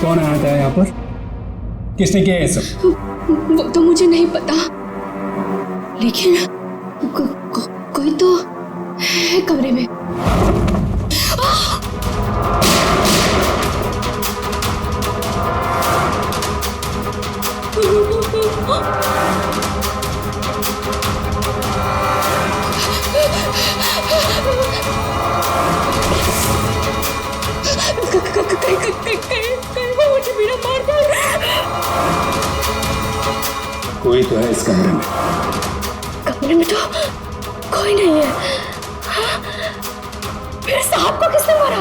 कौन आया था यहाँ पर? किसने किया ये सब? वो तो मुझे नहीं पता, लेकिन कोई तो है कमरे में। कोई तो है इस कमरे में। कमरे में तो कोई नहीं है। हाँ? फिर साहब को किसने मारा?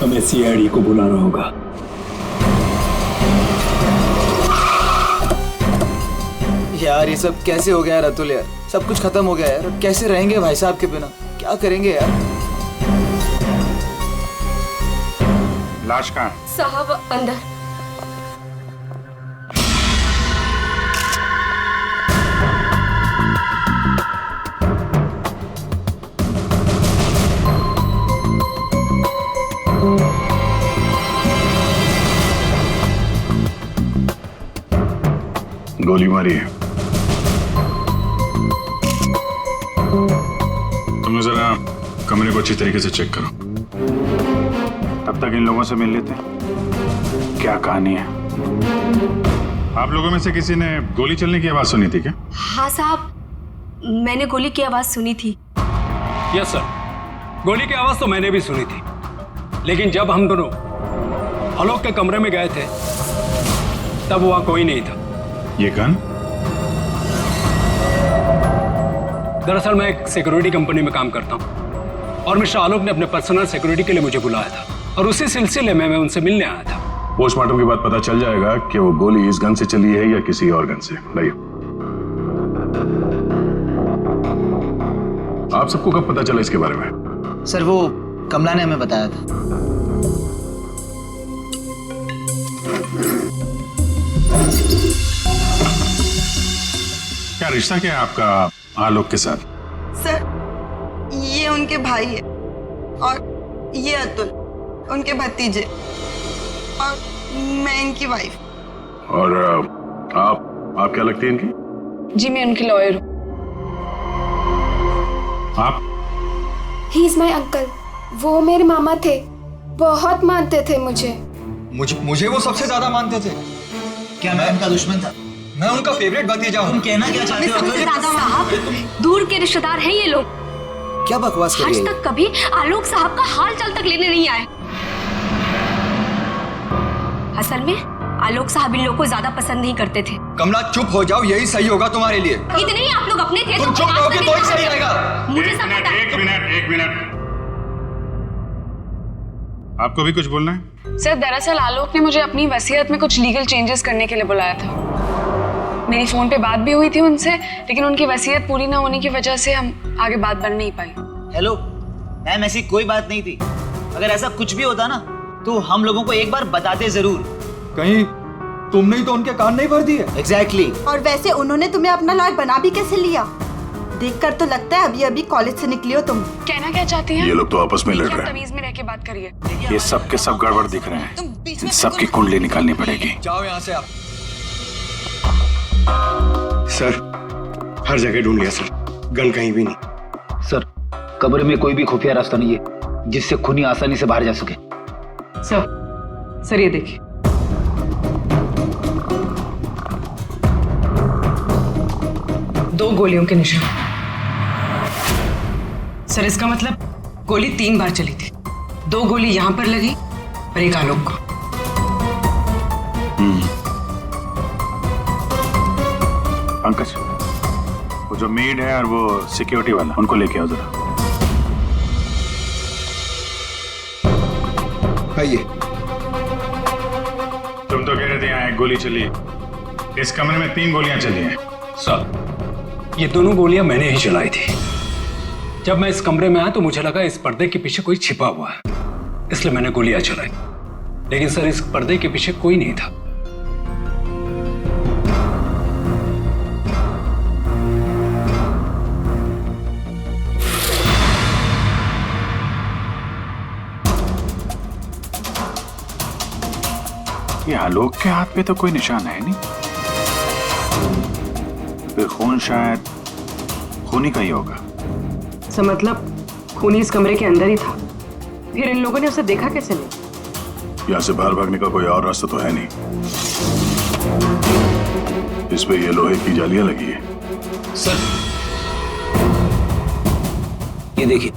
हमें सीआईडी को बुलाना होगा। यार ये सब कैसे हो गया यार अतुल यार, सब कुछ खत्म हो गया यार। अब कैसे रहेंगे भाई साहब के बिना, क्या करेंगे यार? लाश कहाँ है? साहब अंदर। गोली मारी है। तुम जरा कमरे को अच्छी तरीके से चेक करो। तब तक इन लोगों से मिल लेते हैं। क्या कहानी है? आप लोगों में से किसी ने गोली चलने की आवाज सुनी थी क्या? हाँ साहब, मैंने गोली की आवाज सुनी थी। यस सर, गोली की आवाज तो मैंने भी सुनी थी, लेकिन जब हम दोनों आलोक के कमरे में गए थे तब वहां कोई नहीं था। ये गन? दरअसल मैं एक सिक्योरिटी कंपनी में काम करता हूं और मिस्टर आलोक ने अपने पर्सनल सिक्योरिटी के लिए मुझे बुलाया था और उसी सिलसिले में मैं उनसे मिलने आया था। पोस्टमार्टम के बाद पता चल जाएगा कि वो गोली इस गन से चली है या किसी और गन से। लाइए। आप सबको कब पता चला इसके बारे में? सर वो कमला ने हमें बताया था। क्या रिश्ता क्या है आपका आलोक के साथ? सर ये उनके भाई है और ये अतुल उनके भतीजे और मैं इनकी वाइफ। और आप क्या लगती है इनकी? जी मैं उनकी लॉयर हूँ। आप? He is my uncle. वो मेरे मामा थे, बहुत मानते थे मुझे। मुझे वो सबसे ज्यादा मानते थे। क्या मैं उनका दुश्मन था? मैं उनका फेवरेट भतीजा हूँ। तुम कहना क्या चाहते हो? साहब दूर के रिश्तेदार हैं ये लोग। क्या बकवास कर रही आज है? तक कभी आलोक साहब का हाल चाल तक लेने नहीं आए। असल में आलोक साहब इन लोगों को ज्यादा पसंद नहीं करते थे। कमला चुप हो जाओ, यही सही होगा तुम्हारे लिए। इतने ही आप लोग अपने थे। तुम चुप रहोगे तो ही सही रहेगा। मुझे सब पता है। एक मिनट। आपको भी कुछ बोलना है? सर दरअसल आलोक ने मुझे अपनी वसीयत में कुछ लीगल चेंजेस करने के लिए बुलाया था। मेरी फोन पे बात भी हुई थी उनसे, लेकिन उनकी वसीयत पूरी ना होने की वजह से हम आगे बात बढ़ नहीं पाई। हेलो मैम, ऐसी कोई बात नहीं थी। अगर ऐसा कुछ भी होता ना तो हम लोगों को एक बार बताते जरूर। कहीं तुमने ही तो उनके कान नहीं भर दिए। एग्जैक्टली। और वैसे उन्होंने तुम्हें अपना लॉयर बना भी कैसे लिया? देखकर तो लगता है अभी अभी कॉलेज से निकली हो तुम। कहना क्या चाहती हैं? ये लोग तो आपस में लड़ रहे हैं। तमीज में रह के बात करिए। ये सब के सब गड़बड़ दिख रहे हैं। इन सबकी कुंडली निकालनी पड़ेगी। जाओ यहाँ से आप। सर हर जगह ढूंढ लिया सर, गन कहीं भी नहीं। सर कब्र में कोई भी खुफिया रास्ता नहीं है जिससे खूनी आसानी से बाहर जा सके। सर ये देखिए। दो गोलियों के निशान। सर इसका मतलब गोली 3 बार चली थी। 2 गोली यहाँ पर लगी और एक आलोक को। पंकज, वो जो मेड है और वो सिक्योरिटी वाला, उनको लेके आओ जरा। आइए। तुम तो कह रहे थे यहाँ 1 गोली चली, इस कमरे में 3 गोलियां चली हैं। सर ये दोनों गोलियां मैंने ही चलाई थी। जब मैं इस कमरे में आया तो मुझे लगा इस पर्दे के पीछे कोई छिपा हुआ है, इसलिए मैंने गोलियां चलाई। लेकिन सर इस पर्दे के पीछे कोई नहीं था। ये आलोक के हाथ पे तो कोई निशान है नहीं, फिर खून शायद खूनी का ही होगा। सर मतलब खूनी इस कमरे के अंदर ही था, फिर इन लोगों ने उसे देखा कैसे नहीं? यहाँ से बाहर भागने का कोई और रास्ता तो है नहीं। इस पे ये लोहे की जालियां लगी है। सर ये देखिए,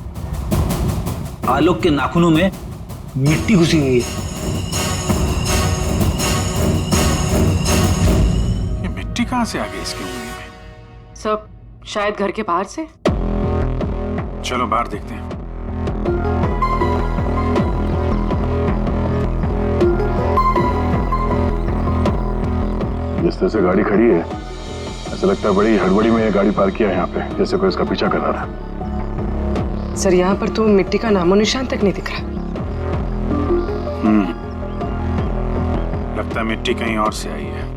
आलोक के नाखूनों में मिट्टी घुसी हुई है। ये मिट्टी कहाँ से आ गई इसकी उंगली में? सब शायद घर के बाहर से। चलो बाहर देखते हैं। जिस तरह से गाड़ी खड़ी है, ऐसा लगता है बड़ी हड़बड़ी में ये गाड़ी पार्क किया है यहाँ पे, जैसे कोई इसका पीछा कर रहा था। सर यहाँ पर तो मिट्टी का नामो निशान तक नहीं दिख रहा। लगता है मिट्टी कहीं और से आई है।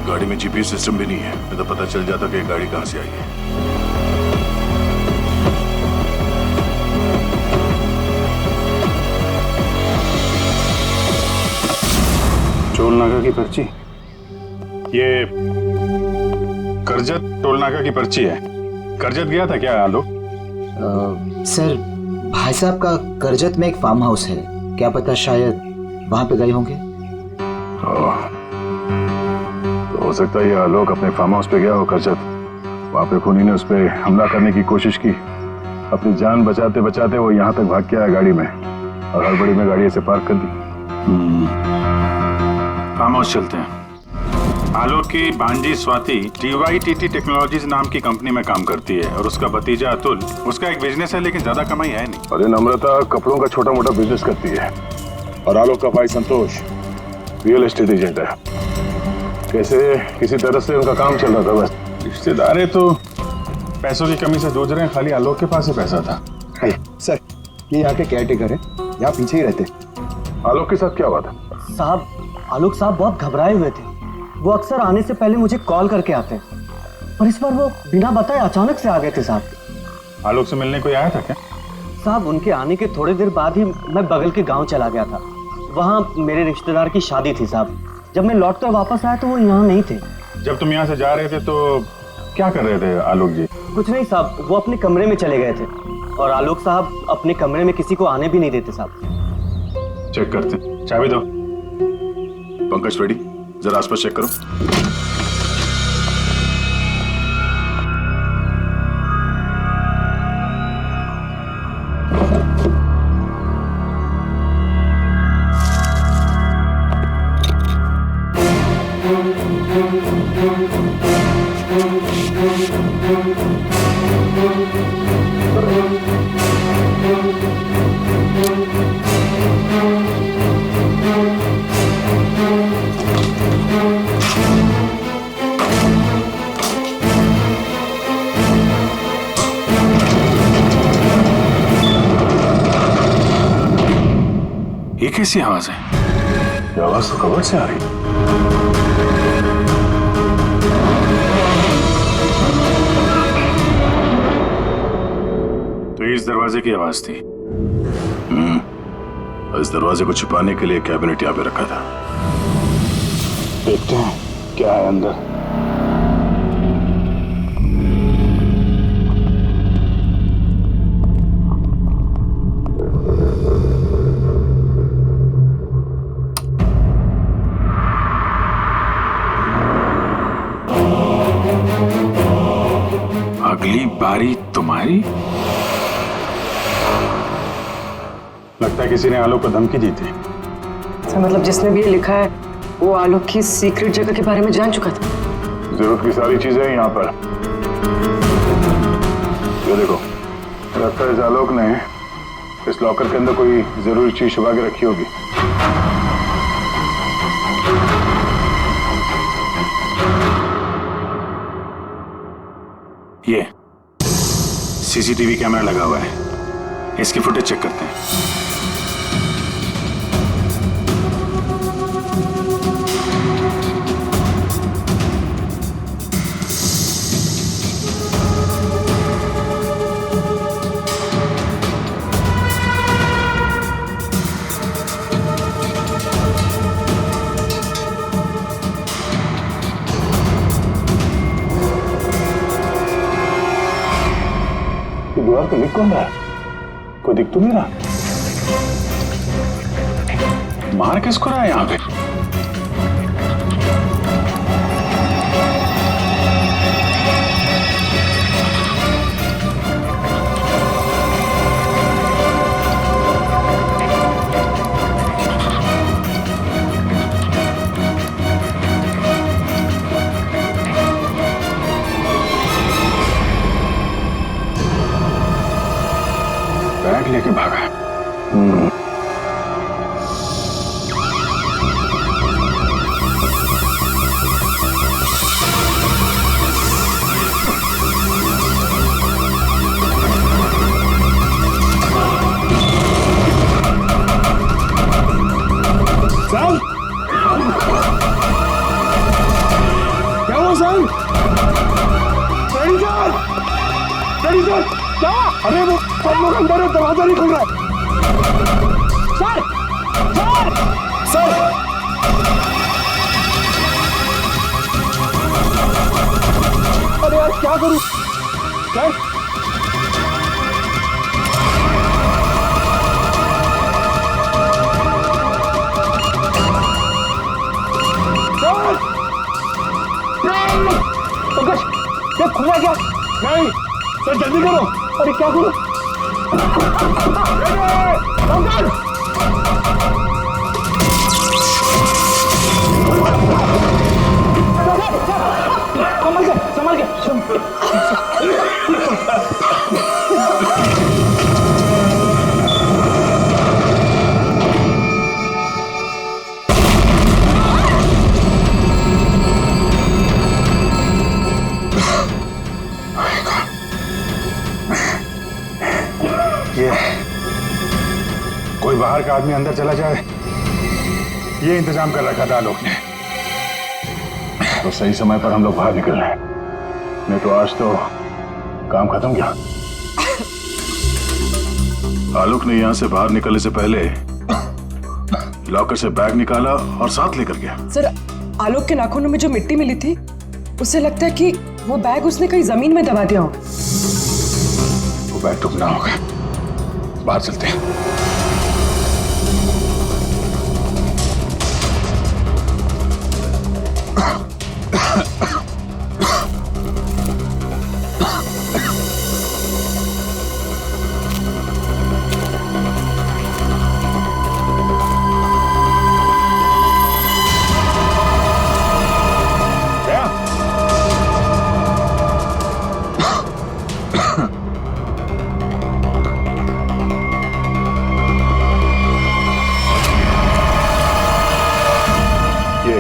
गाड़ी में जीपीएस सिस्टम भी नहीं है, नहीं तो पता चल जाता कि ये गाड़ी कहाँ से आई है। टोल नाका की पर्ची, ये करजत टोल नाका की पर्ची है। करजत गया था क्या आलोक? सर भाई साहब का करजत में एक फार्म हाउस है, क्या पता शायद वहां पे गए होंगे। तो हो सकता है ये आलोक अपने फार्म हाउस पे गया हो करजत। वहां पे खूनी ने उस पर हमला करने की कोशिश की, अपनी जान बचाते बचाते वो यहाँ तक भाग के आया गाड़ी में, और हड़बड़ी में गाड़ी ऐसे पार्क कर दी। फार्म हाउस चलते हैं। आलोक की भांजी स्वाति DYTT टेक्नोलॉजीज नाम की कंपनी में काम करती है, और उसका भतीजा अतुल, उसका एक बिजनेस है लेकिन ज्यादा कमाई है नहीं। और नम्रता कपड़ों का छोटा मोटा बिजनेस करती है, और आलोक का भाई संतोष रियल एस्टेट एजेंट है। कैसे किसी तरह से उनका काम चल रहा था बस। रिश्तेदार तो पैसों की कमी से जूझ रहे हैं, खाली आलोक के पास ही पैसा था। सर ये यहाँ के केयर टेकर है, यहाँ पीछे ही रहते। आलोक के साथ क्या हुआ था? साहब आलोक साहब बहुत घबराए हुए थे। वो अक्सर आने से पहले मुझे कॉल करके आते हैं, पर इस बार वो बिना बताए अचानक से आ गए थे साहब। आलोक से मिलने कोई आया था क्या? साहब उनके आने के थोड़ी देर बाद ही मैं बगल के गांव चला गया था, वहाँ मेरे रिश्तेदार की शादी थी साहब। जब मैं लौट कर वापस आया तो वो यहाँ नहीं थे। जब तुम यहाँ से जा रहे थे तो क्या कर रहे थे आलोक जी? कुछ नहीं साहब, वो अपने कमरे में चले गए थे, और आलोक साहब अपने कमरे में किसी को आने भी नहीं देते साहब। चेक करते, चाबी दो। पंकज रेडी, जरा आसपास चेक करो। ये कैसी आवाज है? ये आवाज तो कबर से आ रही। तो इस दरवाजे की आवाज थी। इस दरवाजे को छुपाने के लिए कैबिनेट यहाँ पे रखा था। देखते हैं क्या है अंदर। अगली बारी तुम्हारी। लगता है किसी ने आलोक को धमकी दी थी। सर मतलब जिसने भी ये लिखा है वो आलोक की सीक्रेट जगह के बारे में जान चुका था। जरूरत की सारी चीजें हैं यहाँ पर। ये देखो, लगता है इस आलोक ने इस लॉकर के अंदर कोई जरूरी चीज छुपा के रखी होगी। ये सीसीटीवी कैमरा लगा हुआ है, इसकी फुटेज चेक करते हैं। दीवार पे लिख कौन रहा है? कोई दिख तो नहीं रहा। मार किसको रहा है यहाँ पे? बैग लेके भागा। सर क्या हुआ सर? सर क्या? अरे वो सब लोग अंदर है, दरवाजा नहीं खुल रहा है। सर सर सर अरे यार क्या करूं सर? पंकज ये खुल रहा क्या? नहीं सर जल्दी करो। अरे क्या करूं? संभल के कोई बाहर का आदमी अंदर चला जाए, ये इंतजाम कर रखा था आलोक ने। तो सही समय पर हम लोग बाहर निकल रहे हैं, नहीं तो आज तो काम खत्म गया। आलोक ने यहां से बाहर निकलने से पहले लॉकर से बैग निकाला और साथ लेकर गया। सर आलोक के नाखूनों में जो मिट्टी मिली थी, उससे लगता है कि वो बैग उसने कहीं जमीन में दबा दिया होगा। वो बैग टूटना होगा, बाहर चलते हैं।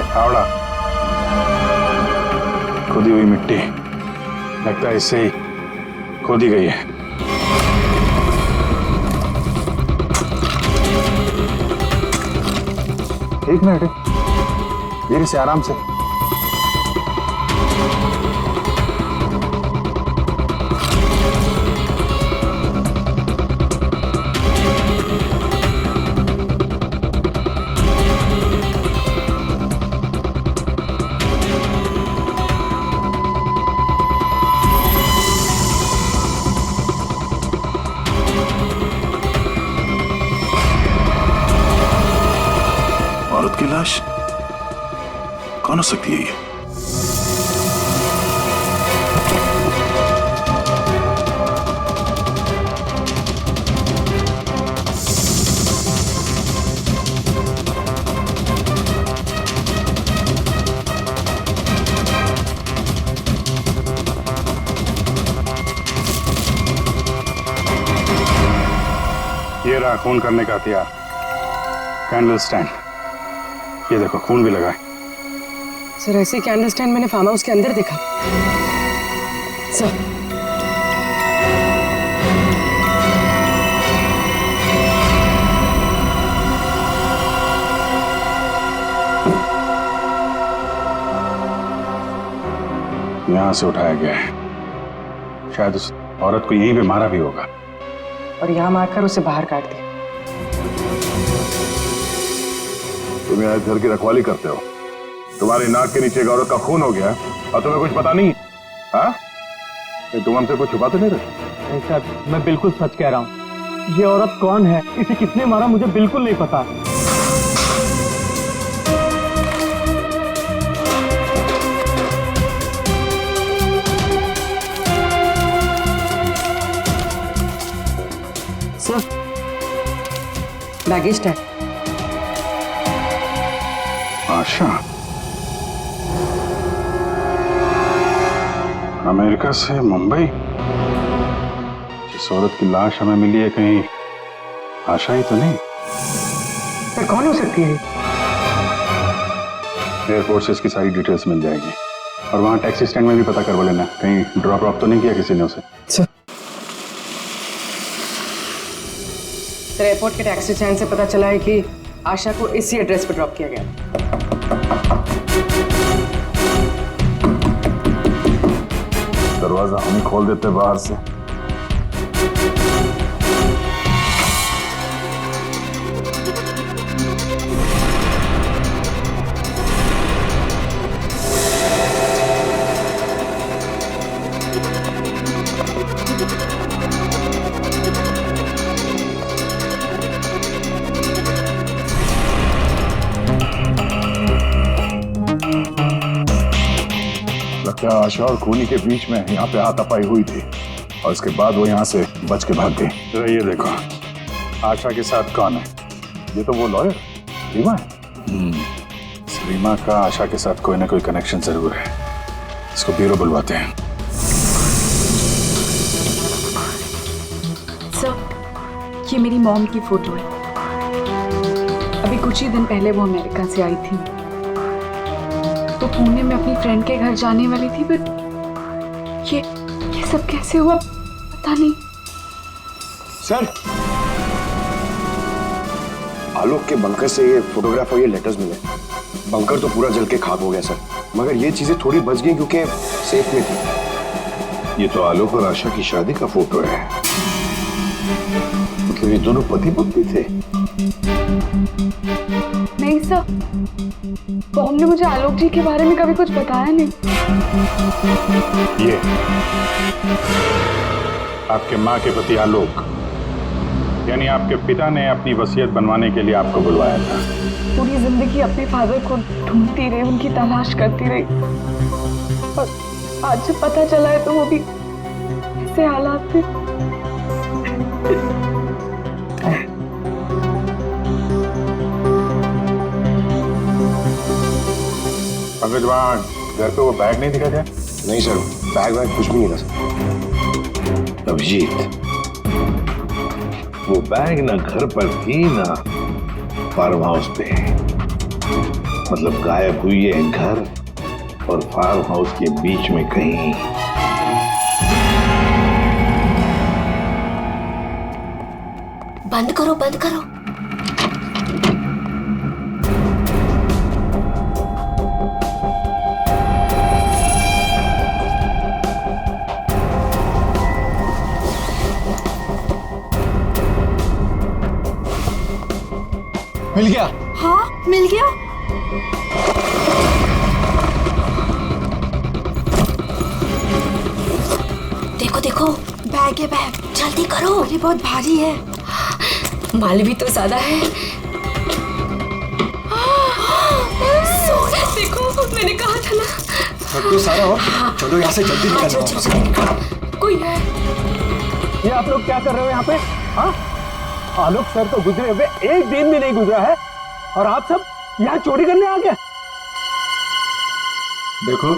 फावड़ा, खोदी हुई मिट्टी, लगता है इससे ही खोदी गई है। एक मिनट, धीरे से, आराम से। औरत की लाश कौन हो सकती है ये? ये रहा खून करने का हथियार, कैंडल स्टैंड। ये देखो खून भी लगा है। सर ऐसे कैंडल स्टैंड मैंने फार्म हाउस के अंदर देखा। सर यहां से उठाया गया है, शायद उस औरत को यहीं पे मारा भी होगा और यहाँ मारकर उसे बाहर काट दिया। तुम यहाँ घर की रखवाली करते हो, तुम्हारी नाक के नीचे एक औरत का खून हो गया और तुम्हें कुछ पता नहीं? हाँ? तुम हमसे कुछ छुपा तो नहीं रहे? नहीं सर, मैं बिल्कुल सच कह रहा हूँ। ये औरत कौन है, इसे किसने मारा, मुझे बिल्कुल नहीं पता। Sir, baggage tag. Asha America से मुंबई। जिस औरत की लाश हमें मिली है, कहीं आशा ही तो नहीं? सर, कौन हो सकती है? एयरपोर्ट से इसकी सारी डिटेल्स मिल जाएगी और वहां टैक्सी स्टैंड में भी पता करवा लेना, कहीं ड्रॉप ड्रॉप तो नहीं किया किसी ने उसे। सर, एयरपोर्ट के टैक्सी स्टैंड से पता चला है कि आशा को इसी एड्रेस पर ड्रॉप किया गया। दरवाजा हम ही खोल देते बाहर से। लगता है आशा और खूनी के बीच में यहाँ पे हाथापाई हुई थी और इसके बाद वो यहाँ से बच के भाग गई। जरा ये देखो, आशा के साथ कौन है? ये तो वो लॉयर रीमा है। रीमा का आशा के साथ कोई ना कोई कनेक्शन जरूर है। इसको ब्यूरो बुलवाते हैं। सर, ये मेरी मॉम की फोटो है। अभी कुछ ही दिन पहले वो अमेरिका से आई थी, तो पुणे में अपनी फ्रेंड के घर जाने वाली थी, बट ये सब कैसे हुआ पता नहीं। सर, आलोक के बंकर से ये फोटोग्राफ और ये लेटर्स मिले। बंकर तो पूरा जल के खाक हो गया सर, मगर ये चीजें थोड़ी बच गई क्योंकि सेफ में थी। ये तो आलोक और आशा की शादी का फोटो है। मतलब ये दोनों पति पत्नी थे? नहीं सर, मॉम ने मुझे आलोक जी के बारे में कभी कुछ बताया नहीं। ये आपके माँ के पति आलोक, यानी आपके पिता ने अपनी वसीयत बनवाने के लिए आपको बुलवाया था। पूरी जिंदगी अपने फादर को ढूंढती रही, उनकी तलाश करती रही, और आज जब पता चला है तो वो भी ऐसे हालात थे। पंकज, वहाँ घर पे वो बैग नहीं दिखा था? नहीं सर, बैग वैग कुछ भी नहीं था सर। अभिजीत, वो बैग ना घर पर थी ना फार्म हाउस पे। मतलब गायब हुई है घर और फार्म हाउस के बीच में कहीं। बंद करो, बंद करो। मिल गया? हाँ, मिल गया। देखो देखो, बैग है बैग, जल्दी करो। ये बहुत भारी है, माल भी तो ज्यादा है। देखो, मैंने कहा था ना। तो सारा हो, चलो यहाँ से जल्दी निकलना। कोई है? ये आप लोग क्या कर रहे हो यहाँ पे? हाँ, आलोक सर तो गुजरे हुए एक दिन भी नहीं गुजरा है और आप सब यहाँ चोरी करने आ गए। देखो,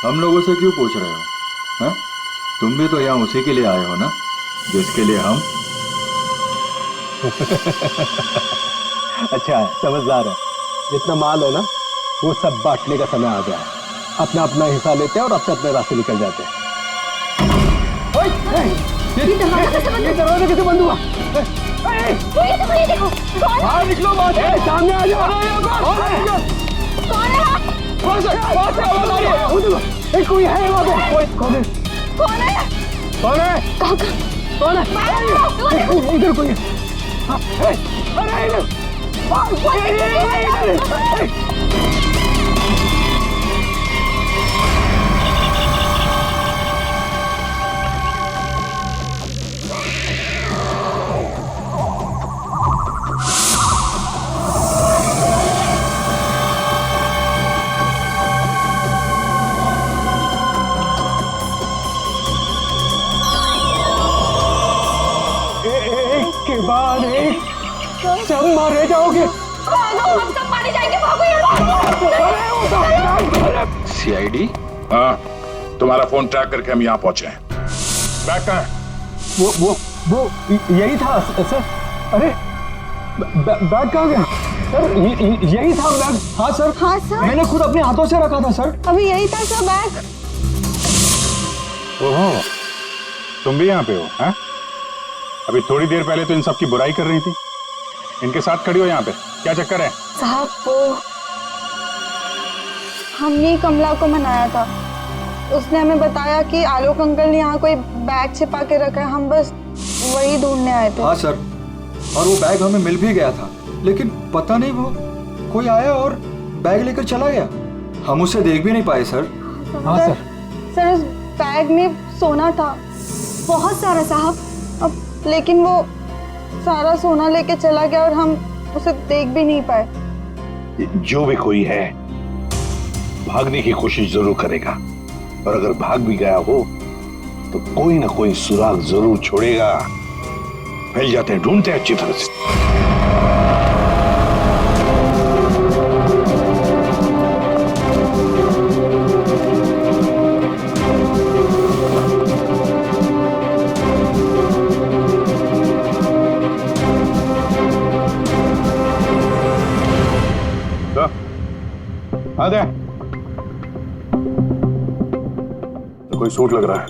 हम लोगों से क्यों पूछ रहे हो? हैं? तुम भी तो यहाँ उसी के लिए आए हो ना, जिसके लिए हम। अच्छा है, समझदार है। जितना माल है ना, वो सब बांटने का समय आ गया है। अपना अपना हिस्सा लेते हैं और अपने अपने रास्ते निकल जाते हैं। ये दरवाजा कैसे बंद हुआ? बाहर निकलो, सामने आ जाओ। कोई है वहाँ पे? कौन है? कौन है? कौन है? कौन है? इधर कोई है। अरे इधर। सब मारे जाओगे। भागो, हम सब मारे जाएंगे, भागो यार। सीआईडी? हाँ, तुम्हारा फोन ट्रैक करके हम यहाँ पहुंचे हैं। बैग कहाँ है? वो यही था सर। अरे बैग कहाँ गया सर? यही था बैग। हाँ सर। हाँ सर। मैंने खुद अपने हाथों से रखा था सर। अभी यही था सर बैग। ओहो, तुम भी यहाँ पे हो? हैं? अभी थोड़ी देर पहले तो इन सब की बुराई कर रही थी, इनके साथ खड़ी हो यहाँ पे, क्या चक्कर है? साहब वो हमने कमला को मनाया था, उसने हमें बताया कि आलोक अंकल ने यहाँ कोई बैग छिपा के रखा है, हम बस वही ढूंढने आए थे। हाँ सर, और वो बैग हमें मिल भी गया था, लेकिन पता नहीं वो कोई आया और बैग लेकर चला गया। हम उसे देख भी नहीं पाए सर। हाँ सर। सर उस बैग में सोना था, बहुत सारा साहब। अब लेकिन वो सारा सोना लेके चला गया और हम उसे देख भी नहीं पाए। जो भी कोई है भागने की कोशिश जरूर करेगा, और अगर भाग भी गया हो तो कोई ना कोई सुराग जरूर छोड़ेगा। फैल जाते हैं, ढूंढते हैं अच्छी तरह से। आ दे। तो कोई सूट लग रहा है,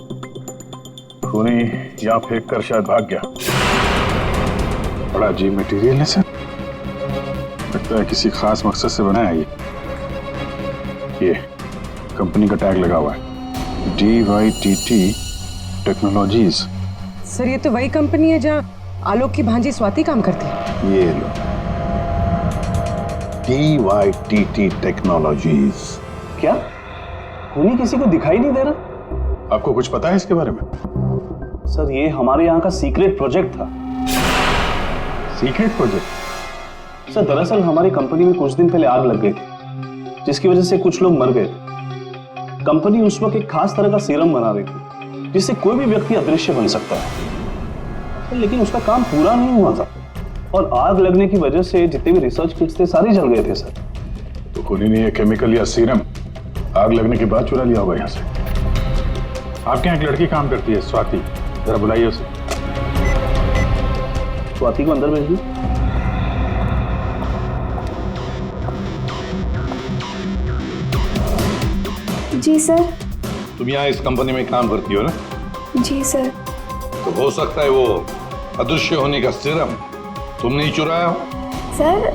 खूनी यहाँ फेंक कर शायद भाग गया। बड़ा अजीब मटेरियल है सर, लगता है किसी खास मकसद से बना है ये कंपनी का टैग लगा हुआ है, DYTT टेक्नोलॉजीज। सर ये तो वही कंपनी है जहाँ आलोक की भांजी स्वाति काम करती है। ये लो, DYTT टेक्नोलॉजीज। क्या खूनी किसी को दिखाई नहीं दे रहा? आपको कुछ पता है इसके बारे में? सर ये हमारे यहाँ का सीक्रेट प्रोजेक्ट था। Secret project? सर दरअसल हमारी कंपनी में कुछ दिन पहले आग लग गई थी, जिसकी वजह से कुछ लोग मर गए थे। कंपनी उस वक्त एक खास तरह का सीरम बना रही थी, जिससे कोई भी व्यक्ति अदृश्य बन सकता है, लेकिन उसका काम पूरा नहीं हुआ था और आग लगने की वजह से जितने भी रिसर्च किट्स थे सारे जल गए थे सर। तो खूनी ने ये केमिकल या सीरम आग लगने के बाद चुरा लिया होगा यहाँ से। आपके यहाँ एक लड़की काम करती है, स्वाति, जरा बुलाइए उसे। स्वाति को अंदर भेजिए। जी सर। तुम यहाँ इस कंपनी में काम करती हो ना? जी सर। तो हो सकता है वो अदृश्य होने का सीरम तुमने ही चुराया हो। सर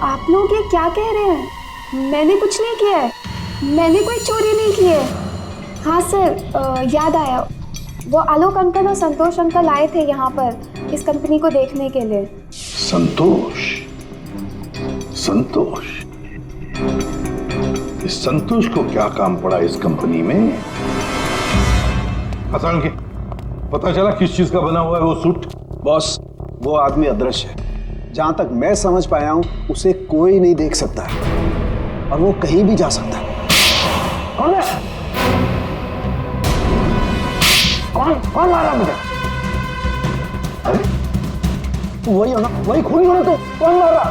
आप लोग ये क्या कह रहे हैं? मैंने कुछ नहीं किया है, मैंने कोई चोरी नहीं की है। हाँ सर याद आया, वो आलोक अंकल और संतोष अंकल आए थे यहाँ पर इस कंपनी को देखने के लिए। संतोष? संतोष? इस संतोष को क्या काम पड़ा इस कंपनी में? हसन के पता चला किस चीज का बना हुआ है वो सूट? बॉस वो आदमी अदृश्य है, जहां तक मैं समझ पाया हूं उसे कोई नहीं देख सकता है और वो कहीं भी जा सकता है। कौन है? कौन मारा मुझे? अरे वही हो ना, वही खूनी हो ना, तो कौन मारा?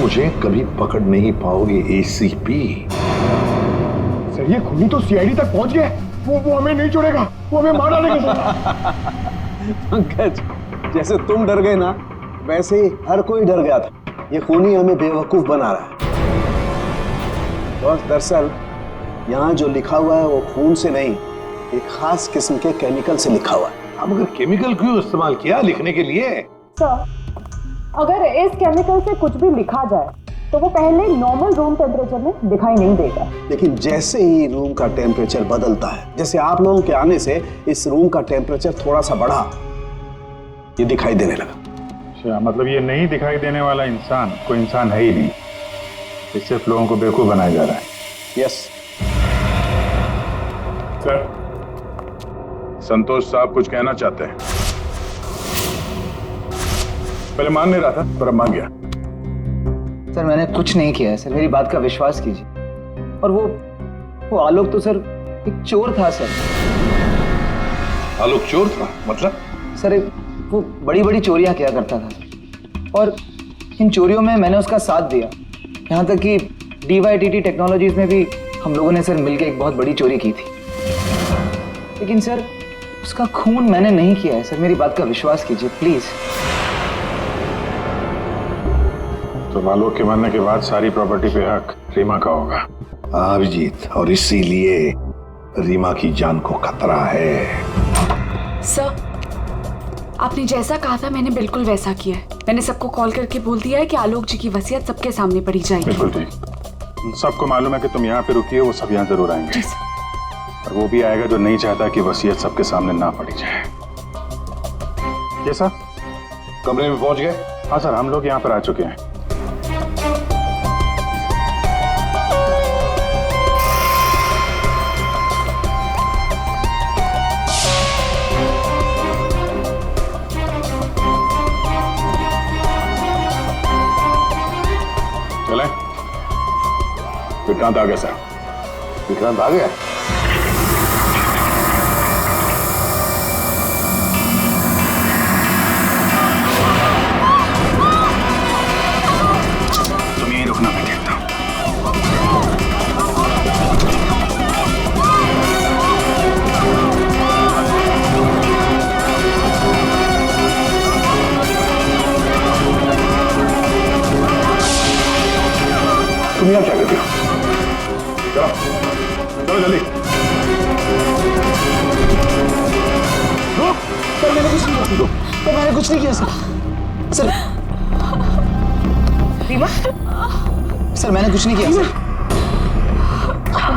मुझे कभी पकड़ नहीं पाओगे ACP। सर ये खूनी तो CID तक पहुंच गए, वो हमें नहीं छोड़ेगा, वो हमें मार डालेगा। पंकज जैसे तुम डर गए ना, वैसे ही हर कोई डर गया था। ये खूनी हमें बेवकूफ बना रहा है। और दरअसल यहाँ जो लिखा हुआ है वो खून से नहीं, एक खास किस्म के केमिकल से लिखा हुआ है। अब अगर केमिकल क्यों इस्तेमाल किया लिखने के लिए? सर अगर इस केमिकल से कुछ भी लिखा जाए तो वो पहले नॉर्मल रूम टेम्परेचर में दिखाई नहीं देगा, लेकिन जैसे ही रूम का टेम्परेचर बदलता है, जैसे आप लोगों के आने से इस रूम का टेम्परेचर थोड़ा सा बढ़ा, ये दिखाई देने लगा। अच्छा, मतलब ये नहीं दिखाई देने वाला इंसान कोई इंसान है ही नहीं, ये सिर्फ लोगों को बेवकूफ बनाया जा रहा है। यस सर, संतोष साहब कुछ कहना चाहते हैं। पहले मान नहीं रहा था पर अब मान गया। सर मैंने कुछ नहीं किया है सर, मेरी बात का विश्वास कीजिए। और वो आलोक तो सर एक चोर था सर। आलोक चोर था मतलब? सर वो बड़ी बड़ी चोरियां किया करता था और इन चोरियों में मैंने उसका साथ दिया। यहाँ तक कि DYTT टेक्नोलॉजीज में भी हम लोगों ने सर मिलकर एक बहुत बड़ी चोरी की थी। लेकिन सर उसका खून मैंने नहीं किया है सर, मेरी बात का विश्वास कीजिए प्लीज। तो आलोक के मरने के बाद सारी प्रॉपर्टी पे हक रीमा का होगा। हाँ अभिजीत, और इसीलिए रीमा की जान को खतरा है। सर, आपने जैसा कहा था मैंने बिल्कुल वैसा किया है। मैंने सबको कॉल करके बोल दिया है कि आलोक जी की वसीयत सबके सामने पड़ी जाएगी। बिल्कुल ठीक। सबको मालूम है कि तुम यहाँ पे रुकी हो, वो सब यहाँ जरूर आएंगे। और वो भी आएगा जो नहीं चाहता कि वसीयत सबके सामने ना पड़ी जाए। ये सर, कमरे में पहुंच गए? हाँ सर, हम लोग यहाँ पर आ चुके हैं। चले, विक्रांत आ गया सर। विक्रांत आ गया? तुम यहीं रुकना, मैं देखता हूँ। तुम यहाँ क्या करते हो? चलो चलो जल्दी। सर मैंने कुछ नहीं किया। सर मैंने कुछ नहीं किया सर। सर रीमा, सर मैंने कुछ नहीं किया सर।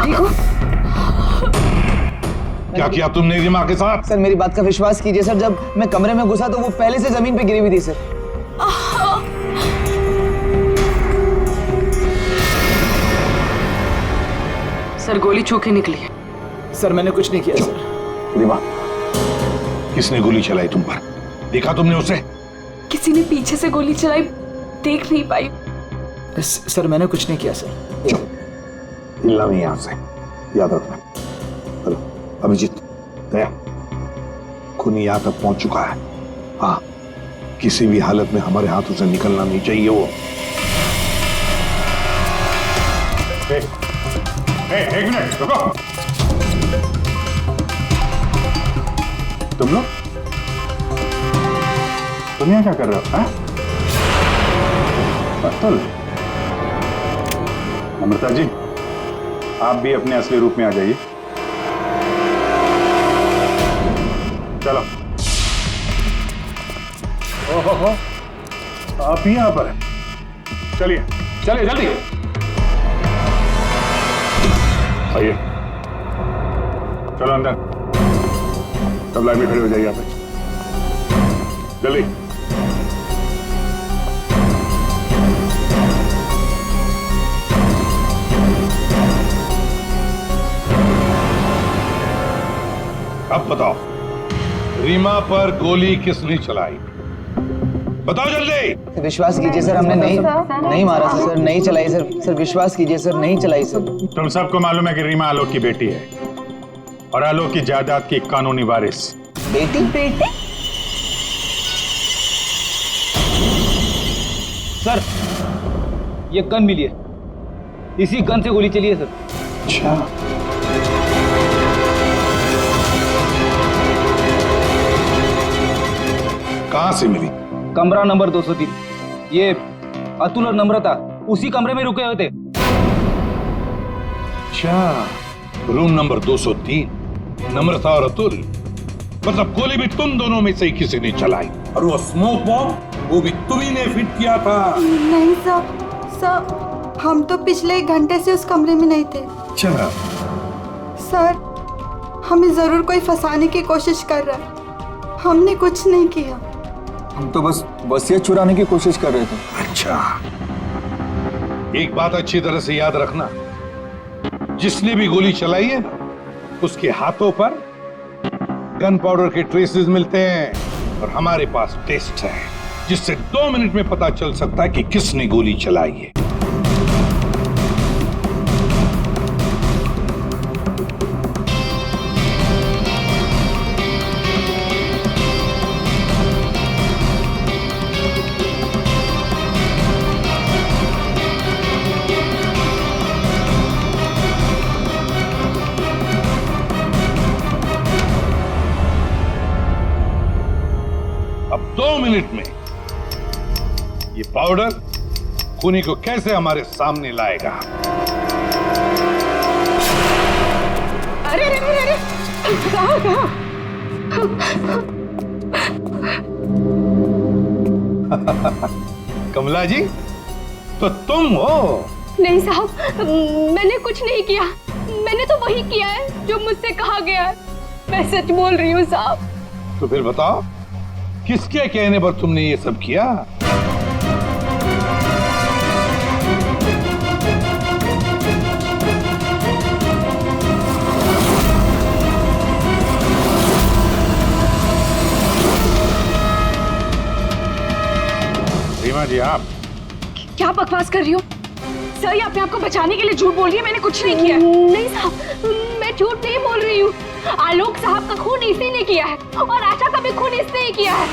ठीक हो? क्या किया तुमने रीमा के साथ? सर मेरी बात का विश्वास कीजिए सर, जब मैं कमरे में घुसा तो वो पहले से जमीन पे गिरी हुई थी सर। सर गोली छू के निकली है। सर मैंने कुछ नहीं किया सर। रीमा, किसने गोली चलाई तुम पर? देखा तुमने उसे? किसी ने पीछे से गोली चलाई, देख नहीं पाई। सर मैंने कुछ नहीं किया सर। हिलना नहीं यहाँ से, याद रखना। चलो अभिजीत, दया, खून यहाँ तक पहुंच चुका है। हाँ, किसी भी हालत में हमारे हाथों से निकलना नहीं चाहिए वो। एक मिनट रुको। तुम लोग यहाँ क्या कर रहे हो? अतुल, अमृता जी, आप भी अपने असली रूप में आ जाइए। चलो। ओहो, आप ही यहाँ पर हैं। चलिए चलिए जल्दी आइए। चलो अंदर। सब लाइन में खड़े हो जाइए यहाँ पे, जल्दी। अब बताओ, रीमा पर गोली किसने चलाई? बताओ जल्दी। विश्वास कीजिए सर, हमने नहीं मारा सर। नहीं चलाई सर। सर विश्वास कीजिए सर, नहीं चलाई सर। तुम सबको मालूम है कि रीमा आलोक की बेटी है और आलोक की जायदाद की कानूनी वारिस। बेटी? सर, ये गन मिली है, इसी गन से गोली चली है सर। अच्छा, कहां से मिली? कमरा नंबर 203। ये अतुल और नम्रता उसी कमरे में रुके हुए थे। अच्छा, रूम नंबर 203, नम्रता और अतुल। मतलब गोली भी तुम दोनों में से ही किसी ने चलाई, और वो स्मोक बॉम्ब वो भी तुम्ही ने फिट किया था। नहीं सर, हम तो पिछले 1 घंटे से उस कमरे में नहीं थे। अच्छा सर, हमें जरूर कोई फंसाने की कोशिश कर रहा है। हमने कुछ नहीं किया। हम तो बस वसीयत चुराने की कोशिश कर रहे थे। अच्छा, एक बात अच्छी तरह से याद रखना, जिसने भी गोली चलाई है उसके हाथों पर गन पाउडर के ट्रेसेस मिलते हैं और हमारे पास टेस्ट है जिससे 2 मिनट में पता चल सकता है कि किसने गोली चलाई है। अब 2 मिनट में ये पाउडर खूनी को कैसे हमारे सामने लाएगा? अरे अरे अरे अरे, कहाँ कहाँ? कमला जी, तो तुम हो? नहीं साहब, मैंने कुछ नहीं किया। मैंने तो वही किया है जो मुझसे कहा गया है। मैं सच बोल रही हूँ साहब। तो फिर बताओ, किसके कहने पर तुमने ये सब किया? रीमा जी, आप क्या बकवास कर रही हो? सर, ये अपने आप को बचाने के लिए झूठ बोल रही है। मैंने कुछ नहीं किया। नहीं साहब, मैं झूठ नहीं बोल रही हूँ। आलोक साहब का खून इसी ने किया है और आशा का भी खून इसने ही किया है।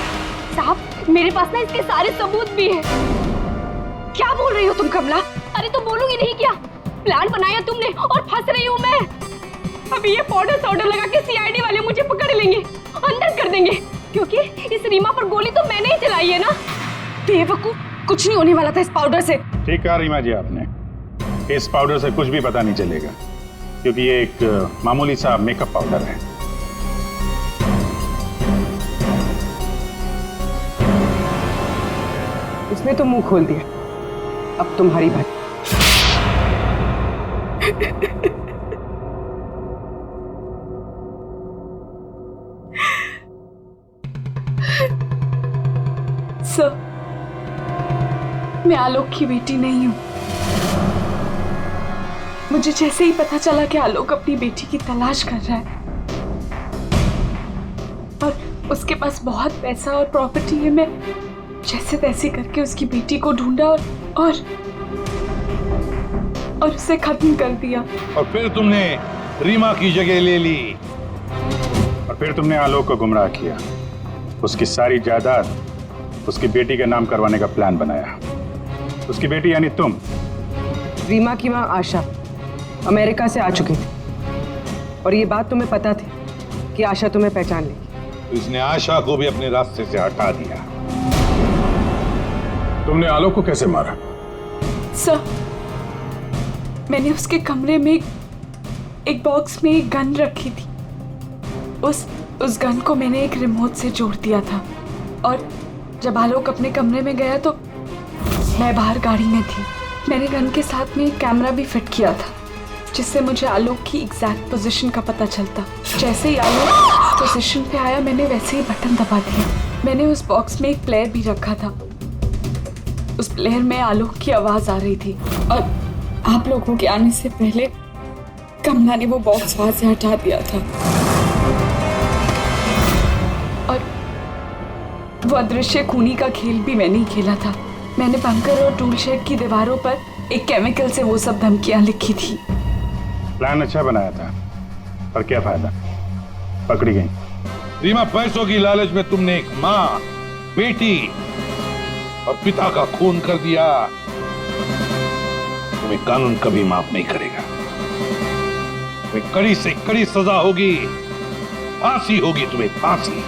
साहब, मेरे पास ना इसके सारे सबूत भी हैं। क्या बोल रही हो तुम कमला? अरे तो बोलूंगी नहीं क्या? प्लान बनाया तुमने और फंस रही हूँ मैं। अभी ये पाउडर लगा के सीआईडी वाले मुझे पकड़ लेंगे, अंदर कर देंगे, क्योंकि इस रीमा पर गोली तो मैंने ही चलाई है ना। बेवकूफ, कुछ नहीं होने वाला था इस पाउडर से। ठीक कहा रीमा जी आपने, इस पाउडर से कुछ भी पता नहीं चलेगा क्योंकि ये एक मामूली सा मेकअप पाउडर है। उसने तो मुंह खोल दिया, अब तुम्हारी बात। सर, मैं आलोक की बेटी नहीं हूं। मुझे जैसे ही पता चला कि आलोक अपनी बेटी की तलाश कर रहा है और उसके पास बहुत पैसा और प्रॉपर्टी है, मैं जैसे तैसे करके उसकी बेटी को ढूंढा और उसे खत्म कर दिया। और फिर तुमने रीमा की जगह ले ली और फिर तुमने आलोक को गुमराह किया, उसकी सारी जायदाद उसकी बेटी के नाम करवाने का प्लान बनाया। उसकी बेटी यानी तुम। रीमा की मां आशा अमेरिका से आ चुकी थी और ये बात तुम्हें पता थी कि आशा तुम्हें पहचान लेगी। इसने आशा को भी अपने रास्ते से हटा दिया। तुमने आलोक को कैसे मारा? सर, मैंने उसके कमरे में एक बॉक्स में एक गन रखी थी। उस गन को मैंने एक रिमोट से जोड़ दिया था और जब आलोक अपने कमरे में गया तो मैं बाहर गाड़ी में थी। मैंने गन के साथ में एक कैमरा भी फिट किया था जिससे मुझे आलोक की एग्जैक्ट पोजीशन का पता चलता। जैसे ही आलोक पोजीशन पे आया, मैंने वैसे ही बटन दबा दिया। मैंने उस बॉक्स में एक प्लेयर भी रखा था। उस प्लेयर में आलोक की आवाज आ रही थी और आप लोगों के आने से पहले कमला ने वो बॉक्स वहां से हटा दिया था और वो अदृश्य खूनी का खेल भी मैंने ही खेला था। मैंने बंकर और टूल शेड की दीवारों पर एक केमिकल से वो सब धमकियां लिखी थी। प्लान अच्छा बनाया था, पर क्या फायदा, पकड़ी गई। रीमा, पैसों की लालच में तुमने एक माँ, बेटी और पिता का खून कर दिया। तुम्हें कानून कभी माफ नहीं करेगा। तुम्हें कड़ी से कड़ी सजा होगी, फांसी होगी तुम्हें, फांसी।